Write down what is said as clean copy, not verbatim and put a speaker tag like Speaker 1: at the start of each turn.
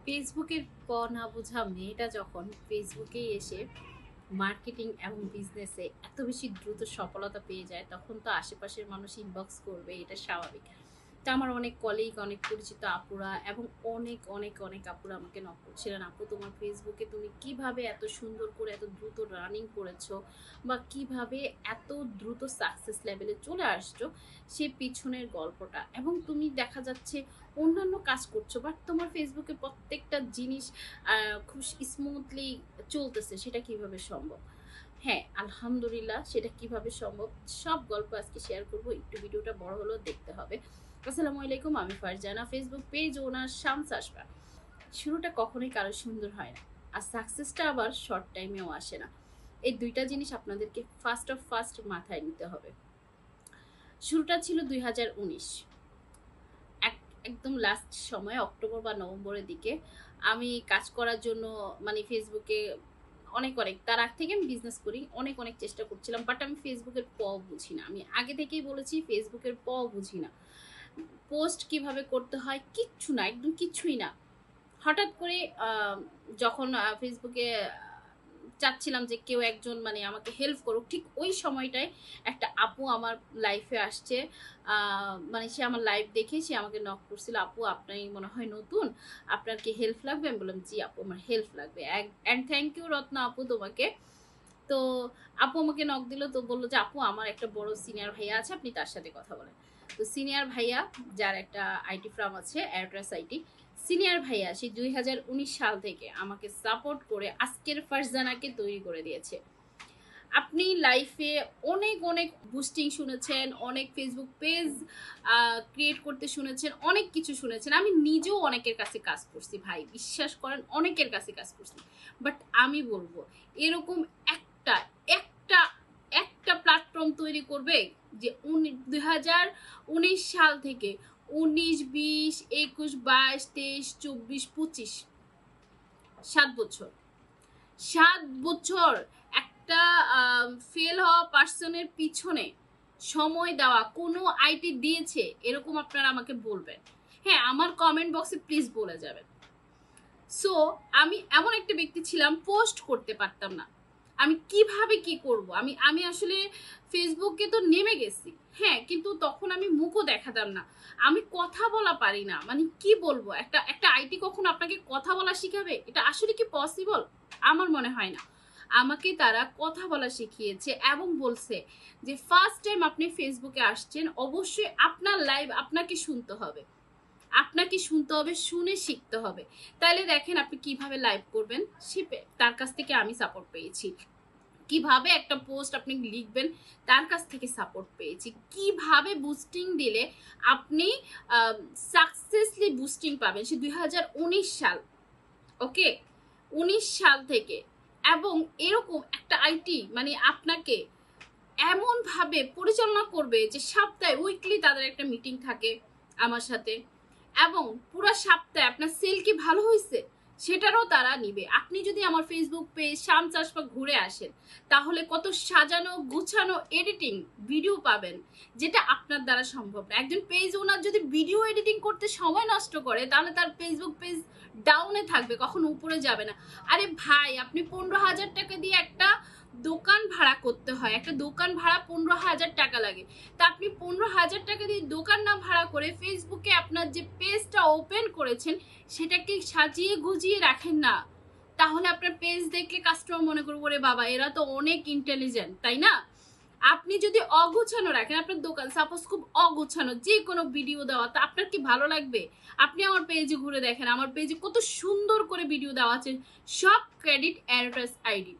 Speaker 1: ফেসবুকের ক না বোঝা মেয়েটা যখন ফেসবুকে এসে মার্কেটিং এবং বিজনেসে এত বেশি দ্রুত সফলতা পেয়ে যায়, তখন তো আশেপাশের মানুষ ইনবক্স করবে, এটা স্বাভাবিক। তা আমার অনেক কলিগ, অনেক পরিচিত আপুরা এবং অনেক অনেক অনেক আপুরা আমাকে নক করছিলেন, আপু তোমার ফেসবুকে তুমি কিভাবে এত সুন্দর করে এত দ্রুত রানিং করেছো বা কিভাবে এত দ্রুত সাকসেস লেভেলে চলে আসছো, সে পিছনের গল্পটা। এবং তুমি দেখা যাচ্ছে অন্যান্য কাজ করছো, বাট তোমার ফেসবুকে প্রত্যেকটা জিনিস খুব স্মুথলি চলতেছে, সেটা কিভাবে সম্ভব? হ্যাঁ, আলহামদুলিল্লাহ, সেটা কিভাবে সম্ভব সব গল্প আজকে শেয়ার করব। একটু ভিডিওটা বড় হলেও দেখতে হবে। আসসালামু আলাইকুম, আমি ফারজানা, ফেসবুক পেজ ওনার শামস আসবা। শুরুটা কখনোই কারো সুন্দর হয় না, আর সাকসেসটা আবার শর্ট টাইমেও আসে না। এই দুইটা জিনিস আপনাদেরকে ফার্স্ট মাথায় নিতে হবে। শুরুটা ছিল 2019, একদম লাস্ট সময় অক্টোবর বা নভেম্বরের দিকে। আমি কাজ করার জন্য মানে ফেসবুকে অনেক তার আগ থেকে আমি বিজনেস করি, অনেক চেষ্টা করছিলাম, বাট আমি ফেসবুকের প বুঝি না। আমি আগে থেকেই বলেছি ফেসবুকের প বুঝি না, পোস্ট কিভাবে করতে হয় কিচ্ছু না, একদম কিছুই না। হঠাৎ করে যখন ফেসবুকে চাচ্ছিলাম যে কেউ একজন মানে আমাকে হেল্প করুক, ঠিক ওই সময়টায় একটা আপু আমার লাইফে আসছে। মানে সে আমার লাইভ দেখে সে আমাকে নক করছিল, আপু আপনার মনে হয় নতুন, আপনার কি হেল্প লাগবে? আমি বললাম জি আপু, আমার হেল্প লাগবে। অ্যান্ড থ্যাংক ইউ রত্না আপু তোমাকে। তো আপু আমাকে নক দিল, তো বললো যে আপু আমার একটা বড় সিনিয়র ভাইয়া আছে, আপনি তার সাথে কথা বলেন। তো সিনিয়র ভাইয়া, যার একটা আইটি ফার্ম আছে অ্যাড্রেস আইটি, সিনিয়র ভাইয়া সেই 2019 সাল থেকে আমাকে সাপোর্ট করে আজকের ফারজানাকে তৈরি করে দিয়েছে। আপনি লাইফে অনেক বুস্টিং শুনেছেন, অনেক ফেসবুক পেজ ক্রিয়েট করতে শুনেছেন, অনেক কিছু শুনেছেন। আমি নিজেও অনেকের কাছে কাজ করছি ভাই, বিশ্বাস করেন, অনেকের কাছে কাজ করছি। বাট আমি বলবো এরকম একটা একটা একটা প্ল্যাটফর্ম তৈরি করবে যে 2019 সাল থেকে 19, 20, 21, 22, 23, 24, 25, 7 বছর, 7 বছর একটা ফেল হওয়া পার্সনের পিছনে সময় দেওয়া কোনো আইটি দিয়েছে এরকম আপনারা আমাকে বলবেন। হ্যাঁ, আমার কমেন্ট বক্সে প্লিজ বলে যাবেন। সো আমি এমন একটা ব্যক্তি ছিলাম, পোস্ট করতে পারতাম না। আমি কিভাবে কি করব, আমি আসলে ফেসবুকে তো নেমে গেছি, হ্যাঁ, কিন্তু তখন আমি মুখও দেখাতাম না। আমি কথা বলা পারি না, মানে কি বলবো, একটা একটা আইটি কখনো আপনাকে কথা বলা শিখাবে? এটা আসলে কি পসিবল? আমার মনে হয় না। আমাকে তারা কথা বলা শিখিয়েছে এবং বলছে যে ফার্স্ট টাইম আপনি ফেসবুকে আসছেন, অবশ্যই আপনার লাইভ আপনাকে শুনতে হবে, শুনে শিখতে হবে। তাহলে দেখেন আপনি কিভাবে লাইভ করবেন, শিপে তার কাছ থেকে আমি সাপোর্ট পেয়েছি। কিভাবে একটা পোস্ট আপনি লিখবেন, তার কাছ থেকে সাপোর্ট পেয়েছি। কিভাবে বুস্টিং দিলে আপনি সাকসেসলি বুস্টিং পাবেন, সে 2019 সাল, ওকে, 19 সাল থেকে। এবং এরকম একটা আইটি মানে আপনাকে এমন ভাবে পরিচালনা করবে যে সপ্তাহে উইকলি তাদের একটা মিটিং থাকে আমার সাথে, এবং পুরো সপ্তাহে আপনার সেল কি ভালো হয়েছে সেটারও তারা নিবে। আপনি যদি আমার ফেসবুক পেজ শামস আসফা ঘুরে আসেন, তাহলে কত সাজানো গুছানো এডিটিং ভিডিও পাবেন, যেটা আপনার দ্বারা সম্ভব না। একজন পেজ ওনার যদি ভিডিও এডিটিং করতে সময় নষ্ট করে, তাহলে তার ফেসবুক পেজ ডাউনে থাকবে, কখনো উপরে যাবে না। আরে ভাই, আপনি 15,000 টাকা দিয়ে একটা দোকান ভাড়া করতে হয়, একটা দোকান ভাড়া 15,000 টাকা লাগে। তা আপনি 15,000 টাকা দিয়ে দোকান না ভাড়া করে ফেসবুকে আপনার যে পেজটা ওপেন করেছেন সেটাকে সাজিয়ে গুজিয়ে রাখেন না, তাহলে আপনার পেজ দেখলে কাস্টমার মনে করবো রে বাবা, এরা তো অনেক ইন্টেলিজেন্ট, তাই না? আপনি যদি অগোছানো রাখেন আপনার দোকান, সাপোজ খুব অগোছানো যে কোনো ভিডিও দেওয়া, তা আপনার কি ভালো লাগবে? আপনি আমার পেজে ঘুরে দেখেন, আমার পেজে কত সুন্দর করে ভিডিও দেওয়া আছে, সব ক্রেডিট অ্যাড্রেস আইডি।